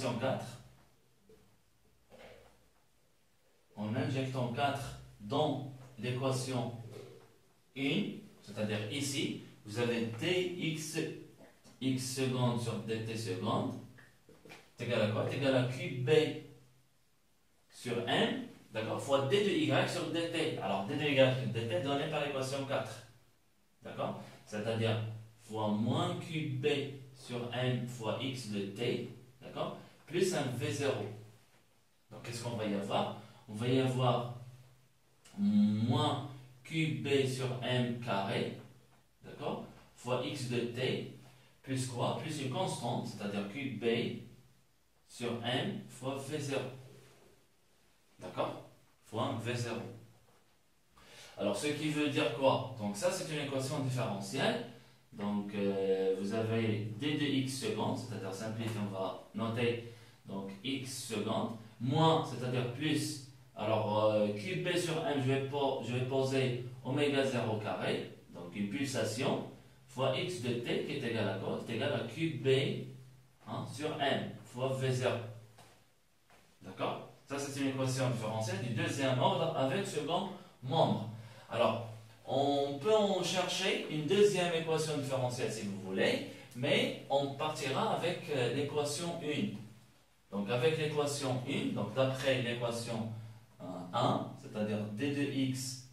l'équation 4, en injectant 4 dans l'équation 1, c'est-à-dire ici, vous avez dx x seconde sur dt seconde, c'est égal à quoi? C'est égal à qb sur m, d'accord, fois d de y sur dt. Alors d de y sur dt donné par l'équation 4, d'accord, c'est-à-dire fois moins qb sur m fois x de t, d'accord, plus un v0. Donc qu'est-ce qu'on va y avoir? On va y avoir moins qb sur m carré, d'accord, fois x de t, plus quoi? Plus une constante, c'est-à-dire qb sur m fois v0. D'accord? Fois un v0. Alors, ce qui veut dire quoi? Donc, ça, c'est une équation différentielle. Donc, vous avez d de x secondes, c'est-à-dire simplifié, on va noter donc x secondes, moins, c'est-à-dire plus. Alors, qb sur m, je vais poser oméga 0 carré, donc une pulsation, fois x de t qui est égal à quoi? C'est égal à qb sur m fois v0. D'accord? Ça, c'est une équation différentielle du deuxième ordre avec second membre. Alors, on peut en chercher une deuxième équation différentielle si vous voulez, mais on partira avec l'équation 1. Donc, avec l'équation 1, donc d'après l'équation 1, c'est-à-dire d de x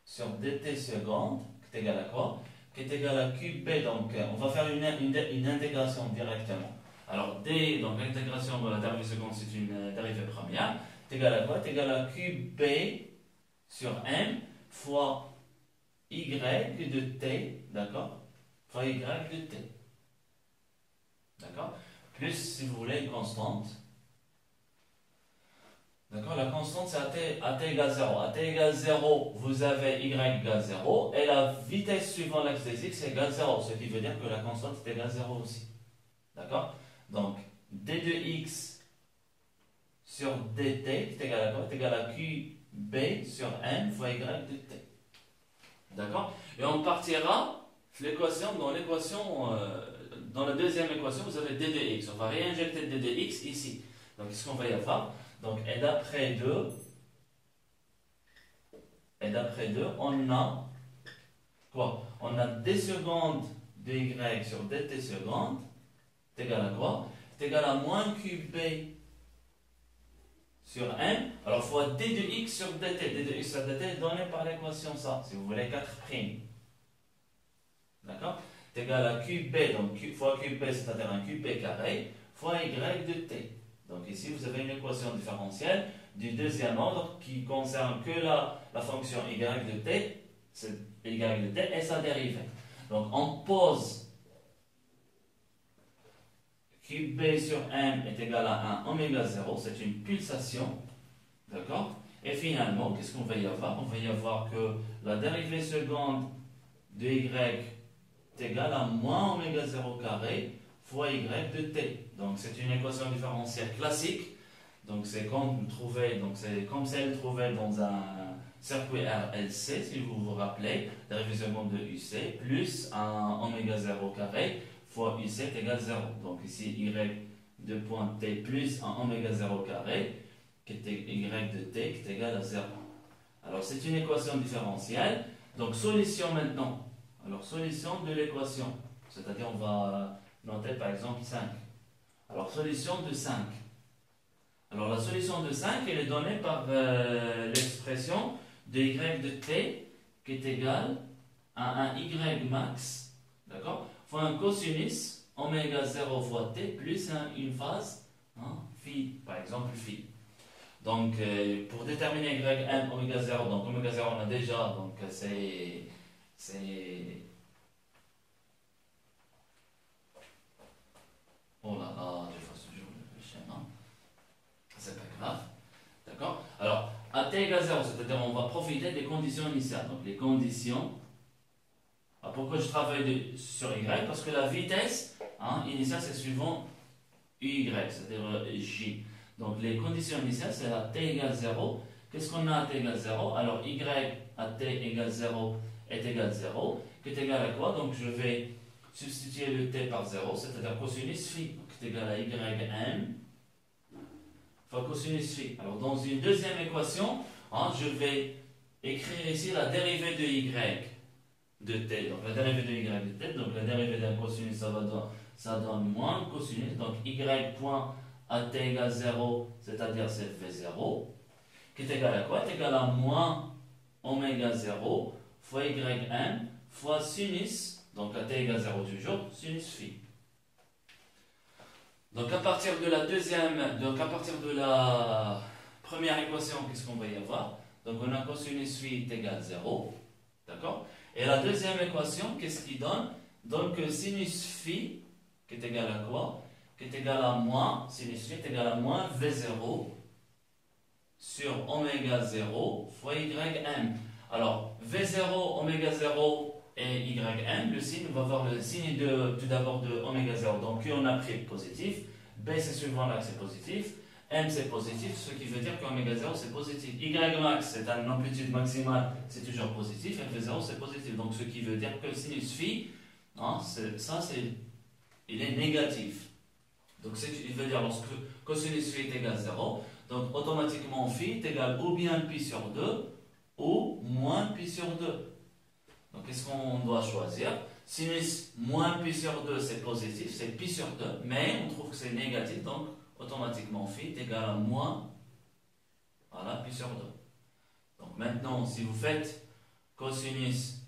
sur dt seconde, qui est égal à quoi? Qui est égal à qb, donc on va faire une intégration directement. Alors d, donc l'intégration de la dérivée seconde, c'est une dérivée première, est égal à quoi? C'est égal à qb sur m fois y de t, d'accord? Fois y de t. D'accord? Plus, si vous voulez, une constante. D'accord? La constante, c'est at égale 0. À t égale 0, vous avez y égale 0. Et la vitesse suivant l'axe des x est égale 0. Ce qui veut dire que la constante est égale 0 aussi. D'accord? Donc, d de x sur dt est égal à quoi? C'est égal à qb sur m fois y de t. D'accord? Et on partira l'équation dans la deuxième équation, vous avez d de x. On va réinjecter d de x ici. Donc, qu'est-ce qu'on va y avoir? Donc, et d'après 2, on a quoi? On a d secondes de y sur dt seconde, c'est égal à quoi? C'est égal à moins qb sur m, alors fois d de x sur dt. D de x sur dt est donné par l'équation ça, si vous voulez 4'. D'accord? C'est égal à qb, donc fois qb, c'est-à-dire un qb carré, fois y de t. Donc ici, vous avez une équation différentielle du deuxième ordre qui concerne que la fonction y de t, c'est y de t et sa dérivée. Donc on pose qb sur m est égal à 1 oméga 0, c'est une pulsation, d'accord? Et finalement, qu'est-ce qu'on va y avoir? On va y avoir que la dérivée seconde de y est égale à moins oméga 0 carré fois y de t. Donc c'est une équation différentielle classique. Donc c'est comme celle trouvée dans un circuit RLC, si vous vous rappelez, dérivée seconde de UC, plus un oméga 0 carré fois UC est égal à 0. Donc ici y de point t plus un oméga 0 carré, qui est y de t, qui est égal à 0. Alors c'est une équation différentielle. Donc solution maintenant. Alors solution de l'équation. C'est-à-dire on va noter par exemple 5. Alors, solution de 5. Alors, la solution de 5, elle est donnée par l'expression de y de t qui est égal à un y max, d'accord, fois un cosinus oméga 0 fois t plus une phase, phi, par exemple phi. Donc, pour déterminer yn oméga 0, donc oméga 0 on a déjà, donc c'est oh là là, j'efface toujours le schéma. C'est pas grave. D'accord? Alors, à t égale 0, c'est-à-dire on va profiter des conditions initiales. Donc, les conditions. Alors, pourquoi je travaille sur y? Parce que la vitesse initiale, c'est suivant uy, c'est-à-dire j. Donc, les conditions initiales, c'est à t égale 0. Qu'est-ce qu'on a à t égale 0? Alors, y à t égale 0 est égal 0. Qui est égal à quoi? Donc, je vais substituer le t par 0, c'est-à-dire cosinus phi, qui est égal à ym fois cosinus phi. Alors dans une deuxième équation, je vais écrire ici la dérivée de y de t. Donc la dérivée de y de t, donc la dérivée d'un cosinus, ça donne moins cosinus. Donc y point à t égale 0, c'est-à-dire c'est v0, qui est égal à quoi? C'est égal à moins oméga 0 fois ym fois sinus, donc à t égale 0 toujours, sinus phi. Donc à partir de la première équation, qu'est-ce qu'on va y avoir? Donc on a cosinus phi est égal à 0, d'accord? Et la deuxième équation, qu'est-ce qui donne? Donc sinus phi, qui est égal à quoi? Qui est égal à moins, sinus phi est égal à moins v0 sur oméga 0 fois ym. Alors v0, oméga 0 et ym, le signe, on va voir le signe tout d'abord de oméga 0. Donc Q on a pris positif, B c'est suivant l'axe c'est positif, M c'est positif, ce qui veut dire qu'oméga 0 c'est positif. Y max c'est une amplitude maximale, c'est toujours positif, et V0 c'est positif. Donc ce qui veut dire que le sinus phi, il est négatif. Donc ce qui veut dire lorsque cosinus phi est égal à 0, donc automatiquement phi est égal ou bien pi sur 2 ou moins pi sur 2. Donc, qu'est-ce qu'on doit choisir? Sinus moins pi sur 2, c'est positif, c'est pi sur 2, mais on trouve que c'est négatif, donc automatiquement phi est égal à moins, voilà, pi sur 2. Donc, maintenant, si vous faites cosinus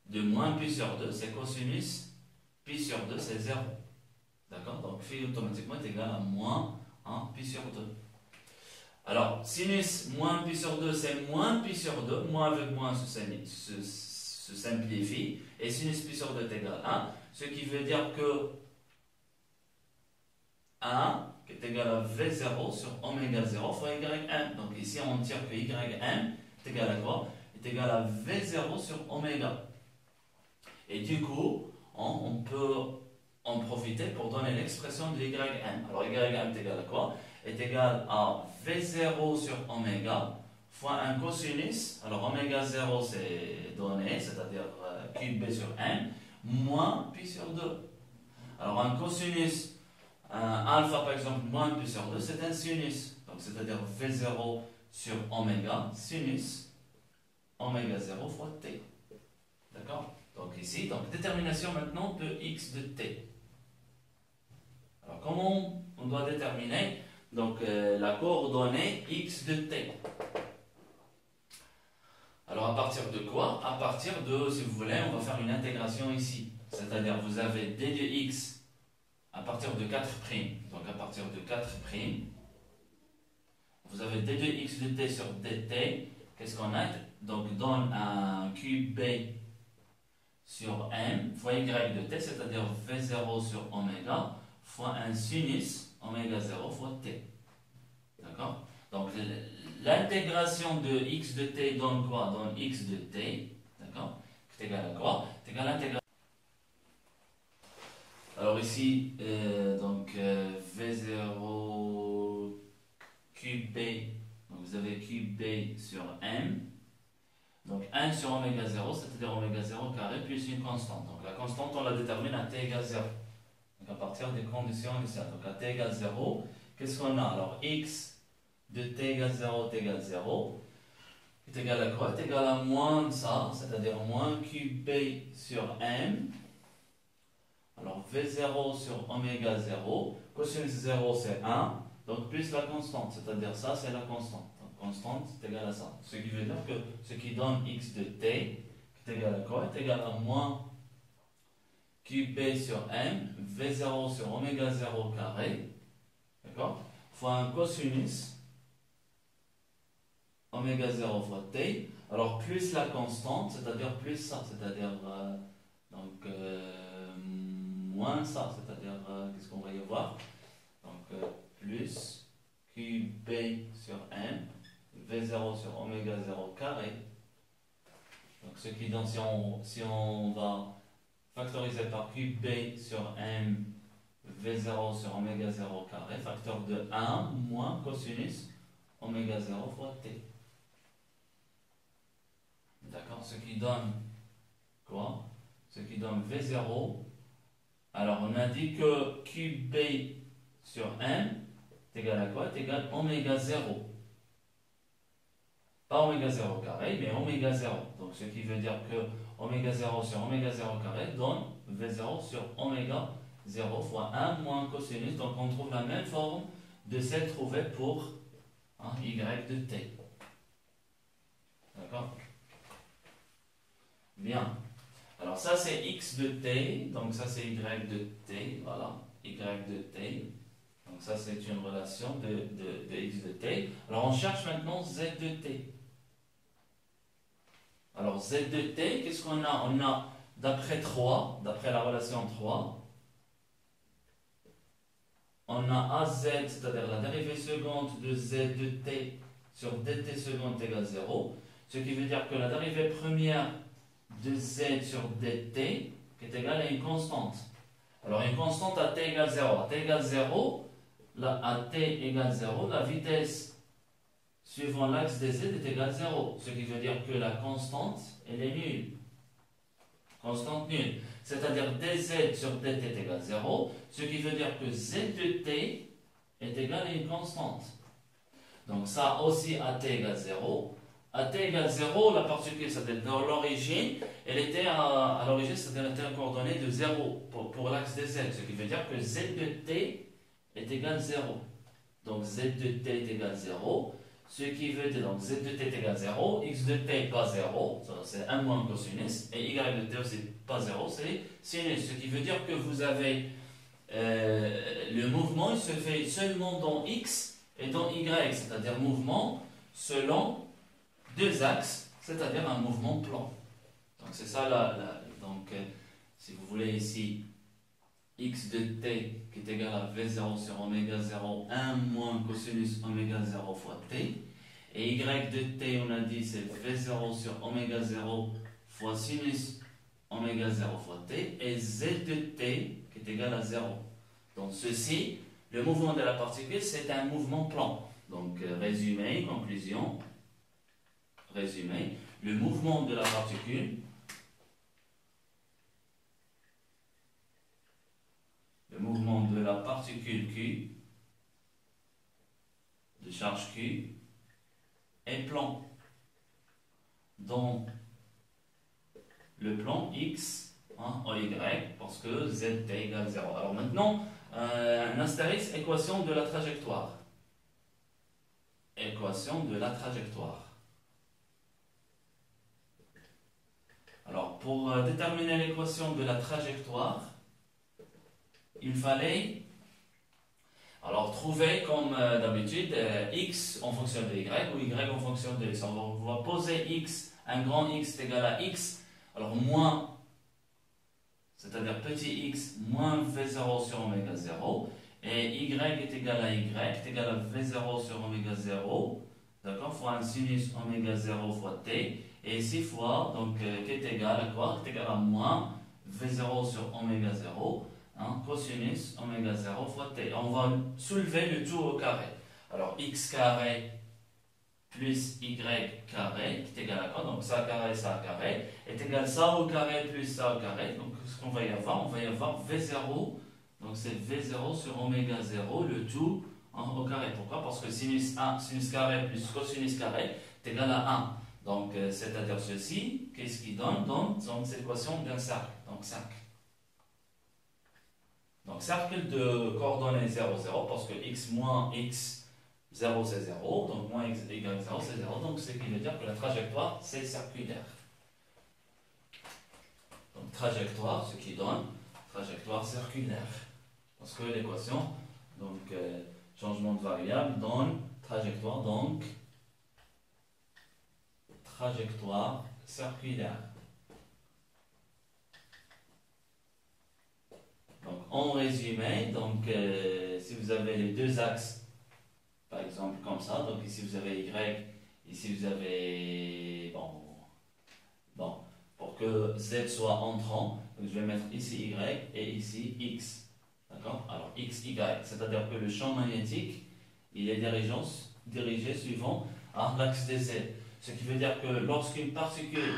de moins pi sur 2, c'est cosinus pi sur 2, c'est 0. D'accord? Donc, phi automatiquement est égal à moins 1 pi sur 2. Alors, sinus moins pi sur 2, c'est moins pi sur 2, moins avec moins se simplifie, et sinus pi sur 2 est égal à 1, ce qui veut dire que 1 qui est égal à V0 sur oméga 0 fois ym. Donc ici on tire que ym est égal à quoi? Est égal à V0 sur oméga. Et du coup, on peut en profiter pour donner l'expression de ym. Alors ym est égal à quoi? Est égal à V0 sur oméga fois un cosinus, alors oméga 0 c'est donné, c'est-à-dire cube b sur m, moins pi sur 2. Alors un cosinus, un alpha par exemple, moins pi sur 2, c'est un sinus. Donc c'est-à-dire V0 sur oméga, sinus, oméga 0 fois t. D'accord? Donc ici, donc détermination maintenant de x de t. Alors comment on doit déterminer donc, la coordonnée x de t? Alors à partir de quoi? À partir de, si vous voulez, on va faire une intégration ici. C'est-à-dire vous avez d de x à partir de 4'. Donc à partir de 4', vous avez d de x de t sur dt. Qu'est-ce qu'on a? Donc donne un cube b sur m fois y de t, c'est-à-dire v0 sur oméga fois un sinus oméga 0 fois t. D'accord? Donc l'intégration de x de t donne quoi? Donne x de t, d'accord? C'est égal à quoi? C'est égal à l'intégration. Alors ici, V0 cube b, donc vous avez cube b sur m, donc 1 sur oméga 0, c'est-à-dire oméga 0 carré plus une constante. Donc la constante, on la détermine à t égale 0. Donc à partir des conditions initiales. Donc à t égale 0, qu'est-ce qu'on a? Alors x de t égale 0, t égale 0, est égal à quoi? Est égal à moins ça, c'est-à-dire moins cube b sur m. Alors v0 sur oméga 0, cosinus 0 c'est 1, donc plus la constante, c'est-à-dire ça c'est la constante. Donc constante c'est égal à ça. Ce qui veut dire que ce qui donne x de t, est égal à quoi? Est égal à moins cube b sur m, v0 sur oméga 0 carré, d'accord? Fois un cosinus oméga 0 fois t, alors plus la constante, c'est-à-dire plus ça, c'est-à-dire moins ça, c'est-à-dire qu'est-ce qu'on va y avoir? Donc plus cube b sur m, v0 sur oméga 0 carré. Donc ce qui donne, si on va factoriser par cube b sur m, v0 sur oméga 0 carré, facteur de 1 moins cosinus oméga 0 fois t. D'accord? Ce qui donne quoi? Ce qui donne V0. Alors, on a dit que cube B sur m est égal à quoi? Est égal à oméga 0. Pas oméga 0 carré, mais oméga 0. Donc ce qui veut dire que oméga 0 sur oméga 0 carré donne V0 sur oméga 0 fois 1 moins cosinus. Donc on trouve la même forme de celle trouvée pour y de t. D'accord? Bien. Alors ça c'est x de t, donc ça c'est y de t, voilà, y de t. Donc ça c'est une relation de x de t. Alors on cherche maintenant z de t. Alors z de t, qu'est-ce qu'on a? On a d'après 3, d'après la relation 3, on a az, c'est-à-dire la dérivée seconde de z de t sur dt seconde égale 0, ce qui veut dire que la dérivée première de z sur dt est égale à une constante. Alors une constante à t égale 0. À t égale 0, à t égale 0, la vitesse suivant l'axe des z est égale à 0. Ce qui veut dire que la constante, elle est nulle. Constante nulle. C'est-à-dire dz sur dt est égal à 0. Ce qui veut dire que z de t est égal à une constante. Donc ça aussi à t égale 0. À t égale 0, la particule, c'est-à-dire dans l'origine, elle était à l'origine, c'est-à-dire elle était en coordonnée de 0 pour l'axe des z. Ce qui veut dire que z de t est égal à 0. Donc z de t est égal à 0. Ce qui veut dire, donc z de t est égal à 0, x de t pas 0, c'est 1 moins cosinus, et y de t aussi pas 0, c'est sinus. Ce qui veut dire que vous avez le mouvement, il se fait seulement dans x et dans y, c'est-à-dire mouvement selon deux axes, c'est-à-dire un mouvement plan. Donc c'est ça donc si vous voulez ici, x de t qui est égal à v0 sur oméga 0, 1 moins cosinus oméga 0 fois t. Et y de t, on a dit, c'est v0 sur oméga 0 fois sinus oméga 0 fois t. Et z de t qui est égal à 0. Donc ceci, le mouvement de la particule, c'est un mouvement plan. Donc résumé, conclusion. Résumé, le mouvement de la particule, Q, de charge Q, est plan dans le plan X en Y, parce que ZT égale 0. Alors maintenant, un astérisque, équation de la trajectoire. Équation de la trajectoire. Alors, pour déterminer l'équation de la trajectoire, il fallait trouver, comme d'habitude, x en fonction de y ou y en fonction de x. On va poser x, un grand x est égal à x, alors moins, c'est-à-dire petit x, moins v0 sur oméga 0, et y est égal à y, est égal à v0 sur oméga 0, d'accord, fois un sinus oméga 0 fois t, et 6 fois, donc, qui est égal à quoi? Est égal à moins v0 sur oméga 0, cosinus oméga 0 fois t. On va soulever le tout au carré. Alors, x carré plus y carré, qui est égal à quoi? Donc, ça carré est égal à ça au carré plus ça au carré. Donc, ce qu'on va y avoir, on va y avoir v0, donc c'est v0 sur oméga 0, le tout au carré. Pourquoi? Parce que sinus 1, sinus carré plus cosinus carré est égal à 1. Donc, c'est-à-dire ceci, qu'est-ce qui donne? Donc, c'est l'équation d'un cercle, donc 5. Donc, cercle de coordonnées 0, 0, parce que x moins x, 0 c'est 0, donc moins x égale 0 c'est 0, donc ce qui veut dire que la trajectoire c'est circulaire. Donc, trajectoire, ce qui donne trajectoire circulaire. Parce que l'équation, donc changement de variable, donne trajectoire, donc trajectoire circulaire. Donc, en résumé, donc, si vous avez les deux axes, par exemple comme ça, donc ici vous avez Y, ici vous avez, bon, pour que Z soit entrant, donc je vais mettre ici Y et ici X. D'accord? Alors X, Y, c'est-à-dire que le champ magnétique, il est dirigé suivant l'axe des Z. Ce qui veut dire que lorsqu'une particule,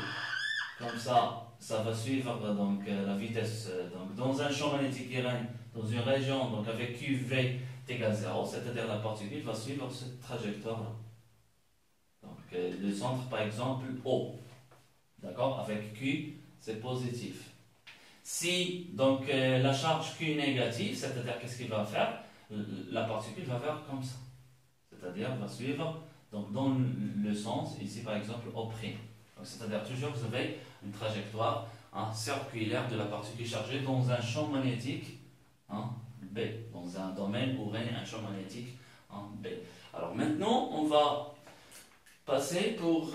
comme ça va suivre donc, la vitesse donc, dans un champ magnétique qui règne dans une région donc avec QV est égal à 0, c'est-à-dire la particule va suivre cette trajectoire-là. Donc le centre par exemple O, d'accord, avec Q c'est positif. Si donc la charge Q est négative, c'est-à-dire qu'est-ce qu'il va faire? La particule va faire comme ça, c'est-à-dire va suivre donc dans le sens ici par exemple O'. C'est-à-dire toujours vous avez une trajectoire circulaire de la particule chargée dans un champ magnétique B, dans un domaine où règne un champ magnétique B. Alors maintenant on va passer pour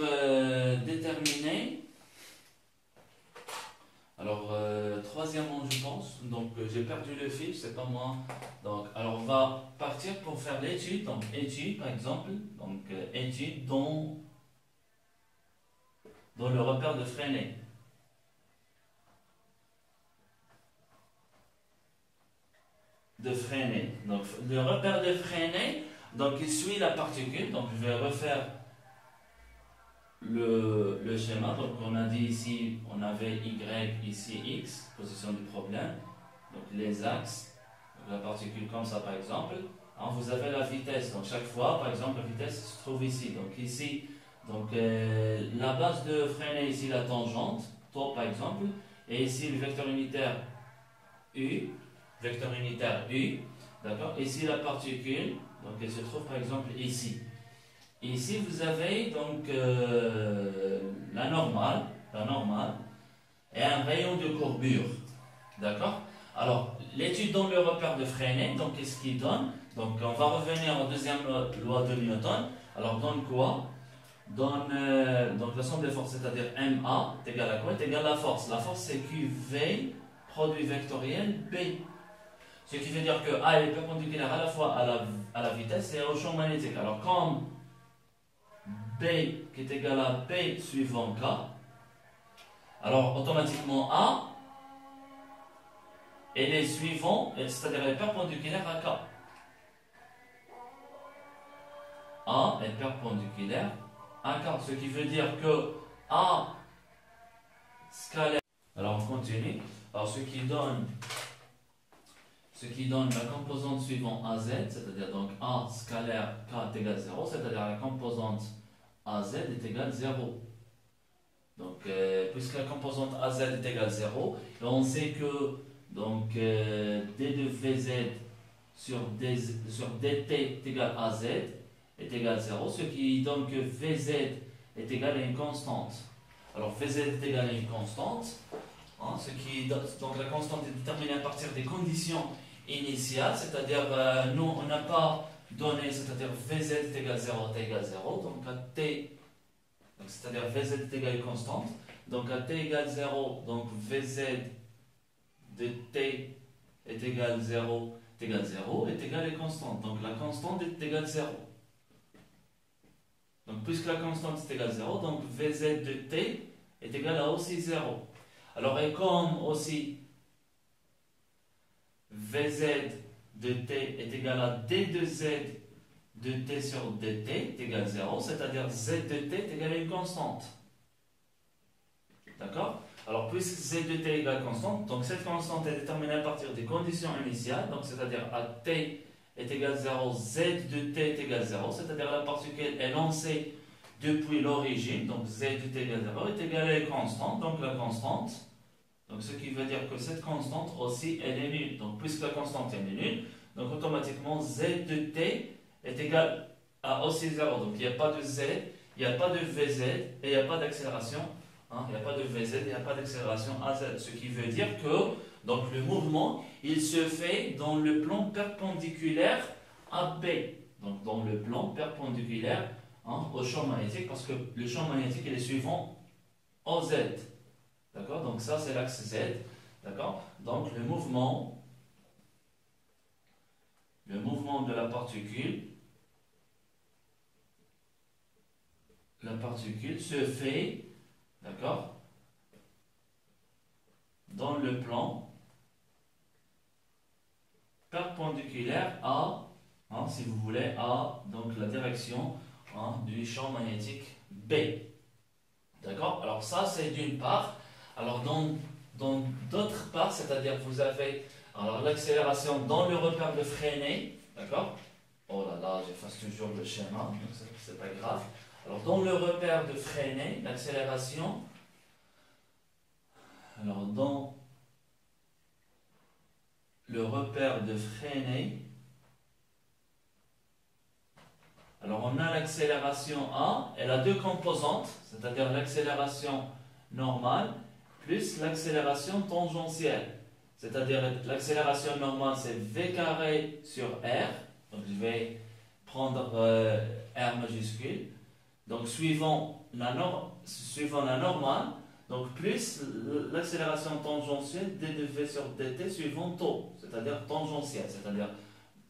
déterminer. Alors troisièmement je pense, donc j'ai perdu le fil, c'est pas moi. Donc alors on va partir pour faire l'étude, donc étude par exemple, donc étude dans le repère de Freinet. Donc le repère de Freinet, donc il suit la particule, donc je vais refaire le schéma. Donc on a dit ici, on avait Y, ici X, position du problème, donc les axes, donc la particule comme ça par exemple. Vous avez la vitesse, donc chaque fois par exemple la vitesse se trouve ici, donc ici. Donc la base de Freinet ici la tangente, tau par exemple, et ici le vecteur unitaire U, d'accord. Ici la particule, donc elle se trouve par exemple ici. Ici vous avez donc la normale et un rayon de courbure, d'accord. Alors l'étude dans le repère de Freinet, donc qu'est-ce qu'il donne? Donc on va revenir aux deuxième loi de Newton. Alors donne quoi? Donne donc la somme des forces, c'est-à-dire MA est égal à quoi? Est égal à la force. La force c'est QV produit vectoriel B. Ce qui veut dire que A est perpendiculaire à la fois à la vitesse et au champ magnétique. Alors comme B qui est égal à P suivant K, alors automatiquement A elle est suivant, c'est-à-dire elle est perpendiculaire à K. A est perpendiculaire à K, ce qui veut dire que A scalaire. Alors on continue. Alors ce qui donne la composante suivante AZ, c'est-à-dire donc A scalaire K est égal à 0, c'est-à-dire la composante AZ est égale à 0. Donc puisque la composante AZ est égale à 0, on sait que donc d de Vz sur dt est égal à AZ est égal à 0, ce qui donne que Vz est égal à une constante. Alors Vz est égal à une constante, donc la constante est déterminée à partir des conditions initiales, c'est-à-dire nous on n'a pas donné, c'est-à-dire Vz est égal à 0, t égale à 0, donc à t, c'est-à-dire Vz est égal à une constante, donc à t égale 0, donc Vz de t est égal à 0, t égale 0, est égal à une constante, donc la constante est égale à 0. Donc puisque la constante est égale à 0, donc Vz de t est égal à aussi 0. Alors et comme aussi Vz de t est égal à d de z de t sur dt est égal à 0, c'est-à-dire z de t est égal à une constante. D'accord? Alors puisque z de t est égal à une constante, donc cette constante est déterminée à partir des conditions initiales, donc c'est-à-dire à t est égal à 0, z de t est égal à 0, c'est-à-dire la particule est lancée depuis l'origine, donc z de t égale 0 est égal à une constante, donc la constante, donc ce qui veut dire que cette constante aussi elle est nulle. Donc puisque la constante est nulle, donc automatiquement z de t est égal à aussi 0. Donc il n'y a pas de z, il n'y a pas de vz et il n'y a pas d'accélération. Il n'y a pas de vz et il n'y a pas d'accélération à z. Ce qui veut dire que donc, le mouvement il se fait dans le plan perpendiculaire à B. Donc dans le plan perpendiculaire au champ magnétique, parce que le champ magnétique il est suivant OZ. D'accord? Donc ça c'est l'axe Z. D'accord? Donc le mouvement de la particule se fait, d'accord, dans le plan perpendiculaire à, si vous voulez, à donc la direction du champ magnétique B. D'accord? Alors ça c'est d'une part. Alors dans d'autres parts, c'est-à-dire vous avez alors l'accélération dans le repère de Freinet, D'accord? Oh là là, j'efface toujours le schéma, donc c'est pas grave. Alors, dans le repère de freiner, l'accélération, alors dans le repère de freiner, alors on a l'accélération A, elle a deux composantes, c'est-à-dire l'accélération normale plus l'accélération tangentielle. C'est-à-dire l'accélération normale c'est V carré sur R, donc je vais prendre R majuscule, donc suivant la normale, donc plus l'accélération tangentielle dV sur dt suivant taux, c'est-à-dire tangentielle, c'est-à-dire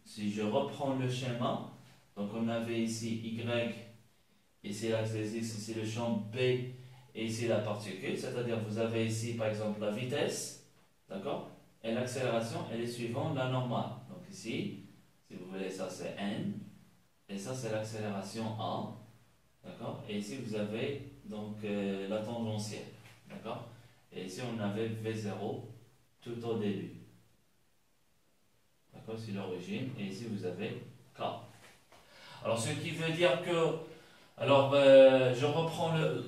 si je reprends le schéma, donc on avait ici Y, ici l'axe des X, ici le champ B, et ici la particule, c'est-à-dire vous avez ici par exemple la vitesse, d'accord? Et l'accélération, elle est suivant la normale. Donc ici, si vous voulez, ça c'est N, et ça c'est l'accélération A, d'accord? Et ici vous avez donc la tangentielle, d'accord? Et ici on avait V0 tout au début. D'accord? C'est l'origine, et ici vous avez K. Alors, ce qui veut dire que, alors, je reprends le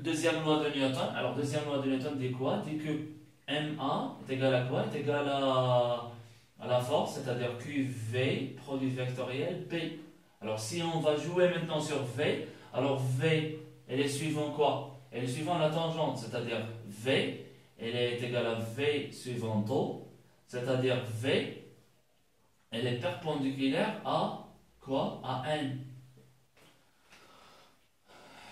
deuxième loi de Newton. Alors, deuxième loi de Newton dit quoi? Dit que MA est égal à quoi? Est égal à la force, c'est-à-dire QV, produit vectoriel, P. Alors, si on va jouer maintenant sur V, alors V, elle est suivant quoi? Elle est suivant la tangente, c'est-à-dire V, elle est égale à V suivant taux, c'est-à-dire V, elle est perpendiculaire à quoi? À N.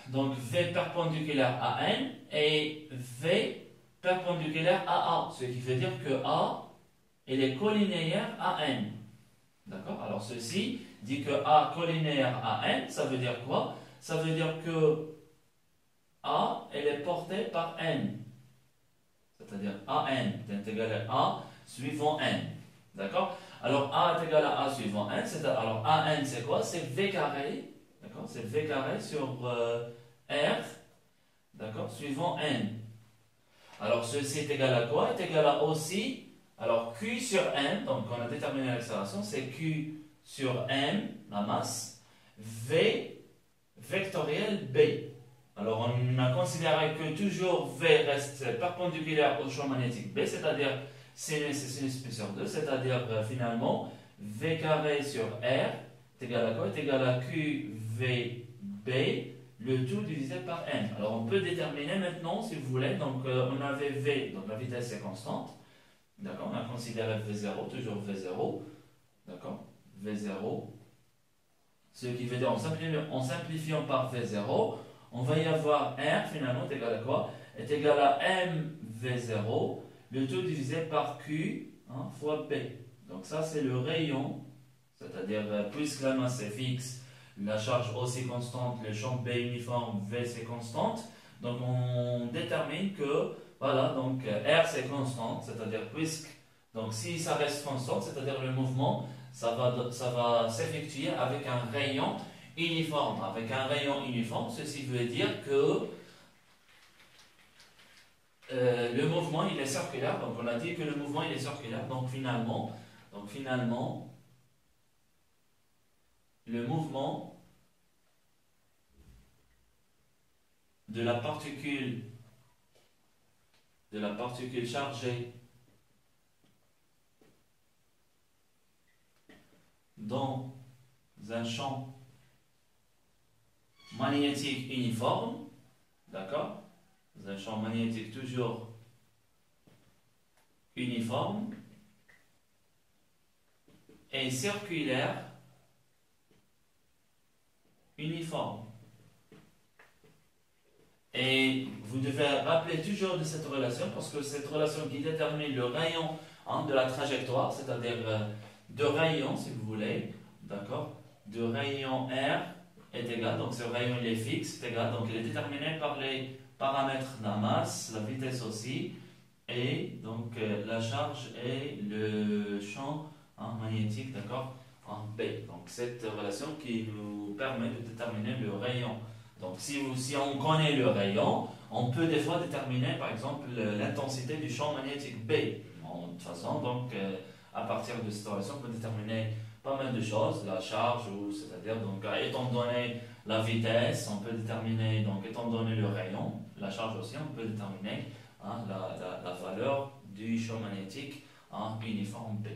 Donc V perpendiculaire à N et V perpendiculaire à A. Ce qui veut dire que A, elle est collinéaire à N. D'accord? Alors ceci dit que A collinéaire à N, ça veut dire quoi? Ça veut dire que A, elle est portée par N. C'est-à-dire AN est égal à A suivant N. D'accord? Alors A est égal à A suivant N. Alors AN c'est quoi? C'est V carré. D'accord? C'est V carré sur R. D'accord? Suivant N. Alors ceci est égal à quoi? Est égal à aussi. Alors Q sur N. Donc on a déterminé l'accélération. C'est Q sur M, la masse. V vectoriel B. Alors on a considéré que toujours V reste perpendiculaire au champ magnétique B, c'est-à-dire sinus pi sur 2, c'est-à-dire finalement V carré sur R est égal à quoi? Est égal à QVB, le tout divisé par N. Alors on peut déterminer maintenant, si vous voulez, donc on avait V, donc la vitesse est constante, d'accord? On a considéré V0, toujours V0, d'accord? V0, ce qui veut dire en simplifiant par V0, on va y avoir R finalement est égal à quoi? Est égal à MV0, le tout divisé par Q fois P. Donc ça c'est le rayon, c'est-à-dire puisque la masse est fixe, la charge aussi constante, le champ B uniforme, V c'est constante, donc on détermine que, voilà, donc R c'est constante, c'est-à-dire puisque, donc si ça reste constante, c'est-à-dire le mouvement, ça va s'effectuer avec un rayon uniforme. Avec un rayon uniforme, ceci veut dire que le mouvement il est circulaire. Donc on a dit que le mouvement il est circulaire. Donc finalement le mouvement de la particule chargée dans un champ magnétique uniforme, d'accord? Dans un champ magnétique toujours uniforme et circulaire uniforme. Et vous devez rappeler toujours de cette relation parce que cette relation qui détermine le rayon de la trajectoire, c'est-à-dire de rayon si vous voulez, d'accord? De rayon R est égal, donc ce rayon il est fixe, est égal, donc il est déterminé par les paramètres de la masse, la vitesse aussi, et donc la charge et le champ magnétique, d'accord, en B. Donc cette relation qui nous permet de déterminer le rayon. Donc si on connaît le rayon, on peut des fois déterminer par exemple l'intensité du champ magnétique B. De toute façon, donc à partir de cette relation, on peut déterminer pas mal de choses, la charge, c'est-à-dire donc étant donné la vitesse, on peut déterminer, donc étant donné le rayon, la charge aussi, on peut déterminer hein, la valeur du champ magnétique en uniforme B.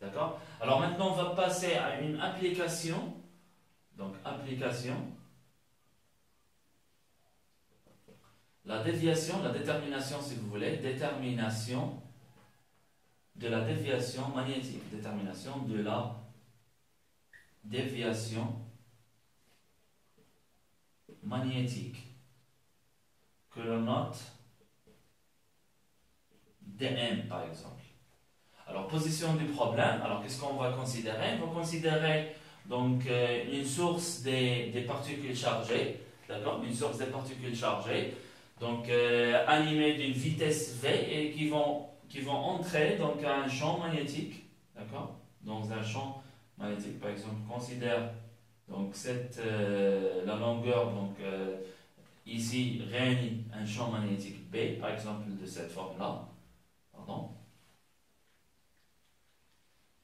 D'accord? Alors maintenant, on va passer à une application. Donc, application. La déviation, la détermination, si vous voulez, détermination de la déviation magnétique. Détermination de la déviation magnétique. Que l'on note dm, par exemple. Alors, position du problème. Alors, qu'est-ce qu'on va considérer? On va considérer donc une source des particules chargées, d'accord? Une source des particules chargées, donc animée d'une vitesse v et qui vont entrer donc à un champ magnétique, d'accord? Dans un champ magnétique, par exemple, considère donc la longueur donc ici réunit un champ magnétique B, par exemple de cette forme-là, pardon.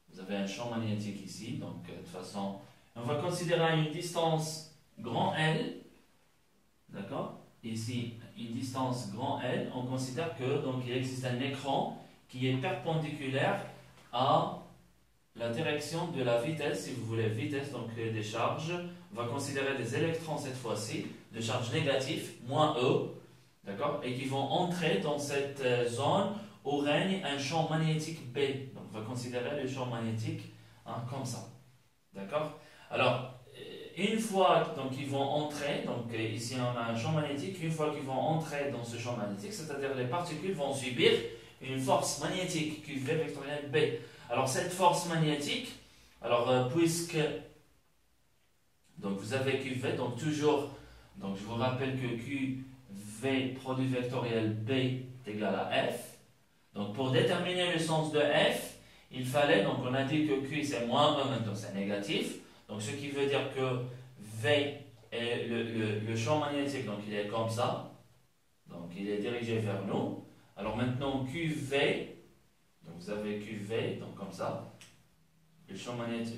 Vous avez un champ magnétique ici, donc de toute façon, on va considérer une distance grand L, d'accord? Ici, une distance grand L, on considère que donc il existe un écran qui est perpendiculaire à la direction de la vitesse, si vous voulez, vitesse donc des charges. On va considérer des électrons cette fois-ci, de charge négative, moins E, d'accord? Et qui vont entrer dans cette zone où règne un champ magnétique B. Donc, on va considérer le champ magnétique hein, comme ça. D'accord? Alors, une fois qu'ils vont entrer, donc ici on a un champ magnétique, une fois qu'ils vont entrer dans ce champ magnétique, c'est-à-dire les particules vont subir une force magnétique QV vectorielle B. Alors, cette force magnétique, alors puisque donc vous avez QV, donc toujours, donc je vous rappelle que QV produit vectoriel B est égal à F. Donc, pour déterminer le sens de F, il fallait, donc on a dit que Q c'est moins 1, maintenant c'est négatif. Donc, ce qui veut dire que V est le champ magnétique, donc il est comme ça. Donc, il est dirigé vers nous. Alors, maintenant, QV, donc vous avez QV, donc comme ça. Le champ magnétique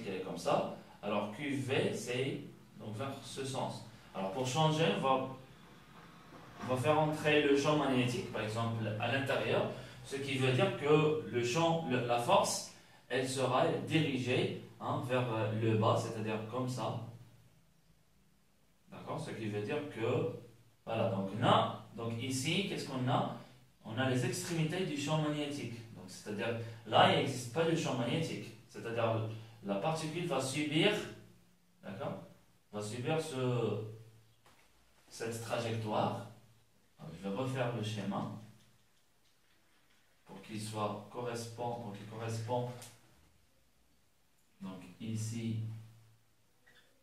il est comme ça. Alors, QV, c'est donc vers ce sens. Alors, pour changer, on va faire entrer le champ magnétique, par exemple, à l'intérieur, ce qui veut dire que la force, elle sera dirigée hein, vers le bas, c'est-à-dire comme ça. D'accord? Ce qui veut dire que, voilà, donc ici, qu'est-ce qu'on a? On a les extrémités du champ magnétique. Donc, c'est-à-dire, là, il n'existe pas de champ magnétique. C'est-à-dire, la particule va subir, d'accord? Va subir cette trajectoire. Alors, je vais refaire le schéma pour qu'il correspond. Donc ici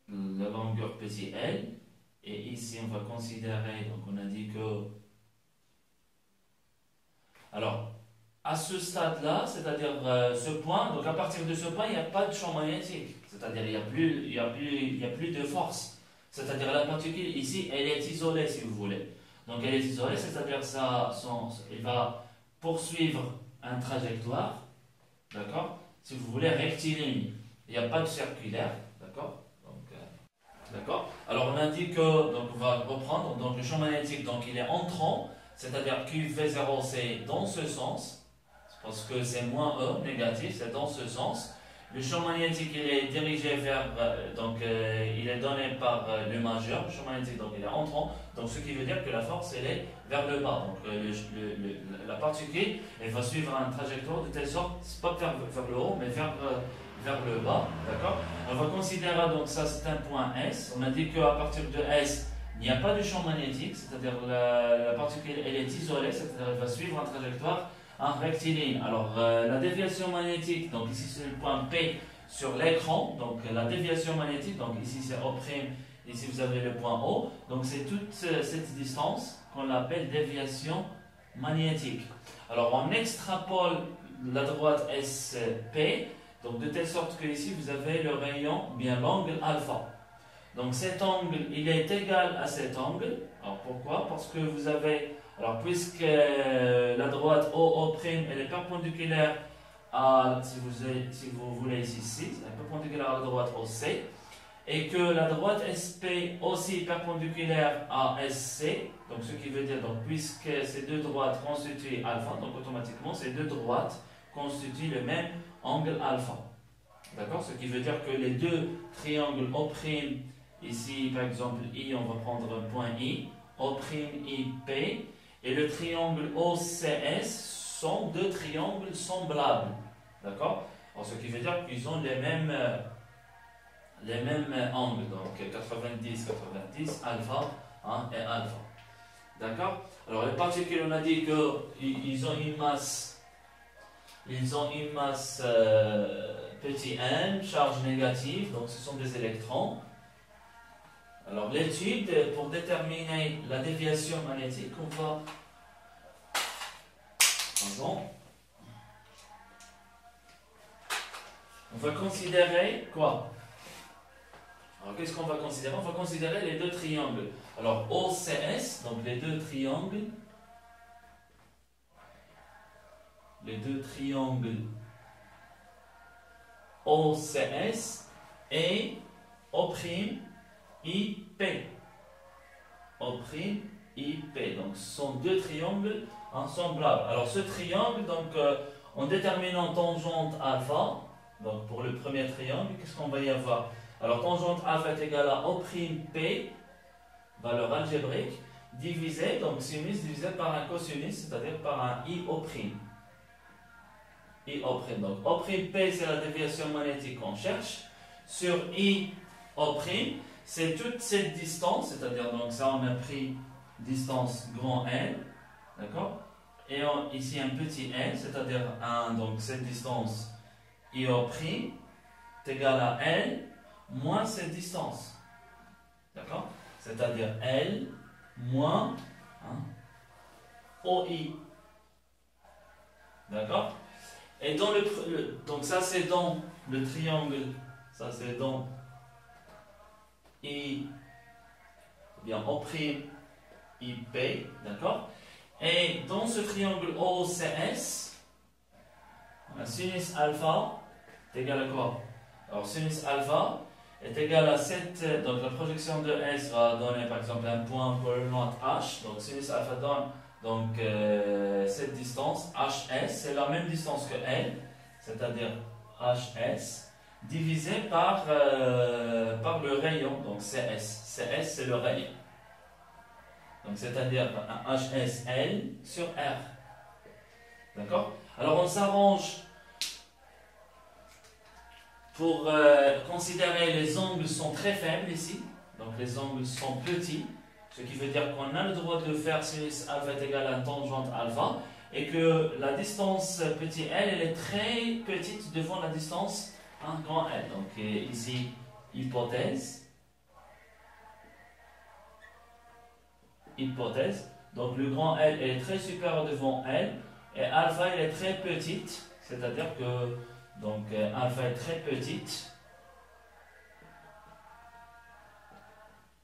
la longueur petit L et ici on va considérer, donc on a dit que alors à ce stade là, c'est-à-dire ce point, donc à partir de ce point il n'y a pas de champ magnétique, c'est-à-dire il n'y a plus de force, c'est-à-dire la particule ici elle est isolée si vous voulez. Donc elle est isolée, c'est-à-dire elle va poursuivre une trajectoire, d'accord? Si vous voulez, rectiligne. Il n'y a pas de circulaire, d'accord? D'accord? Alors on a dit que, donc on va reprendre, donc le champ magnétique, donc il est entrant, c'est-à-dire QV0 c'est dans ce sens, parce que c'est moins E, négatif, c'est dans ce sens. Le champ magnétique il est dirigé vers, il est donné par le majeur, le champ magnétique donc il est entrant, donc ce qui veut dire que la force elle est vers le bas. Donc la particule elle va suivre une trajectoire de telle sorte, c'est pas vers le haut, mais vers le bas, d'accord? On va considérer donc ça c'est un point S. On a dit qu'à partir de S il n'y a pas de champ magnétique, c'est-à-dire la particule elle est isolée, c'est-à-dire elle va suivre une trajectoire en rectiligne. Alors la déviation magnétique, donc ici c'est le point P sur l'écran, donc la déviation magnétique, donc ici c'est O', ici vous avez le point O, donc c'est toute cette distance qu'on appelle déviation magnétique. Alors on extrapole la droite SP, donc de telle sorte que ici vous avez le rayon, bien l'angle alpha. Donc cet angle, il est égal à cet angle. Alors pourquoi? Parce que vous avez, alors puisque la droite OO', elle est perpendiculaire si vous voulez ici, C, est perpendiculaire à la droite OC, et que la droite SP aussi est perpendiculaire à SC, donc ce qui veut dire, donc, puisque ces deux droites constituent alpha, donc automatiquement ces deux droites constituent le même angle alpha. D'accord? Ce qui veut dire que les deux triangles O', ici par exemple I, on va prendre un point I, O'Ip, et le triangle OCS sont deux triangles semblables. D'accord? Ce qui veut dire qu'ils ont les mêmes angles, donc 90, alpha et alpha. D'accord? Alors les particules, on a dit qu'ils ont une masse, petit m, charge négative, donc ce sont des électrons. Alors l'étude, pour déterminer la déviation magnétique, on va considérer quoi? Alors qu'est-ce qu'on va considérer? On va considérer les deux triangles. Alors OCS, donc les deux triangles OCS et O'Ip. O'Ip. Donc ce sont deux triangles semblables. Alors ce triangle, donc en déterminant tangente alpha, donc pour le premier triangle, qu'est-ce qu'on va y avoir? Alors tangente alpha est égale à O'P, valeur algébrique, divisé, donc sinus divisé par un cosinus, c'est-à-dire par un IO'. Donc O'P c'est la déviation magnétique qu'on cherche. Sur IO', c'est toute cette distance, c'est-à-dire donc ça on a pris distance grand L, d'accord? Et ici un petit L, c'est-à-dire donc cette distance IO' est égale à L moins cette distance, d'accord? C'est-à-dire L moins OI, d'accord? Et dans donc ça c'est dans le triangle, ça c'est dans I, bien O'Ip, d'accord? Et dans ce triangle OCS, on a sinus alpha est égal à quoi? Alors sinus alpha est égal à 7, donc la projection de S va donner par exemple un point coordonnate H, donc sinus alpha donne donc cette distance, HS, c'est la même distance que L, c'est-à-dire HS, divisé par le rayon, donc CS. CS c'est le rayon. Donc c'est-à-dire un HSL sur R. D'accord? Alors on s'arrange pour considérer les angles sont très faibles ici. Donc les angles sont petits. Ce qui veut dire qu'on a le droit de faire sinus alpha est égal à tangente alpha. Et que la distance petit l, elle est très petite devant la distance grand L. Donc ici, hypothèse. Donc le grand L est très supérieur devant L. Et alpha, elle est très petite. C'est-à-dire que donc, alpha est très petite.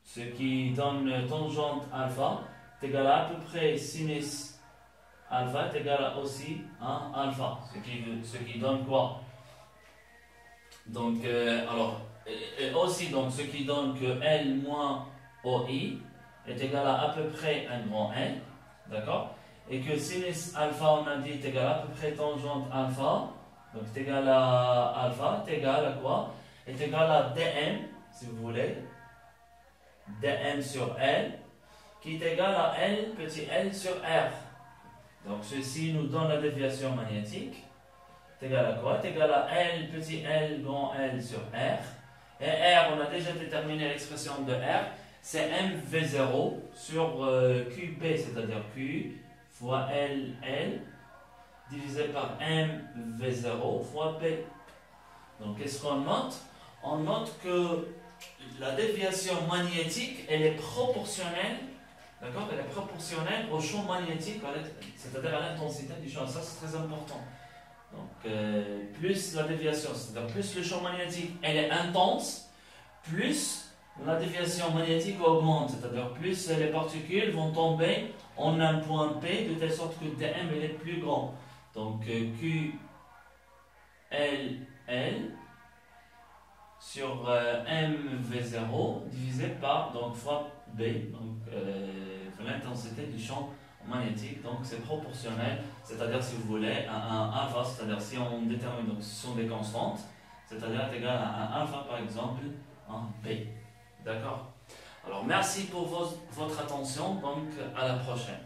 Ce qui donne tangente alpha est égal à peu près sinus alpha est égal à aussi alpha. Ce qui donne quoi? Donc, alors, et aussi, donc, ce qui donne que L moins OI est égal à peu près un grand L. D'accord? Et que sinus alpha, on a dit, est égal à peu près tangente alpha. Donc, est égal à alpha, est égal à quoi? Est égal à dm, si vous voulez. dm sur L, qui est égal à L, petit l sur R. Donc, ceci nous donne la déviation magnétique. C'est égal à quoi? C'est égal à L, petit l, grand L sur R. Et R, on a déjà déterminé l'expression de R, c'est mv0 sur QP, c'est-à-dire Q fois L, divisé par mv0 fois P. Donc, qu'est-ce qu'on note? On note que la déviation magnétique, elle est proportionnelle, d'accord? Elle est proportionnelle au champ magnétique, c'est-à-dire à l'intensité du champ. Ça, c'est très important. Donc, plus la déviation, c'est-à-dire plus le champ magnétique, elle est intense, plus la déviation magnétique augmente, c'est-à-dire plus les particules vont tomber en un point P, de telle sorte que dm elle est plus grand. Donc, Q LL sur MV0 divisé par, donc, fois B, donc l'intensité du champ magnétique, donc c'est proportionnel, c'est-à-dire si vous voulez un alpha, c'est-à-dire si on détermine, donc ce sont des constantes, c'est-à-dire égal à un alpha par exemple en B. D'accord? Alors merci pour votre attention, donc à la prochaine.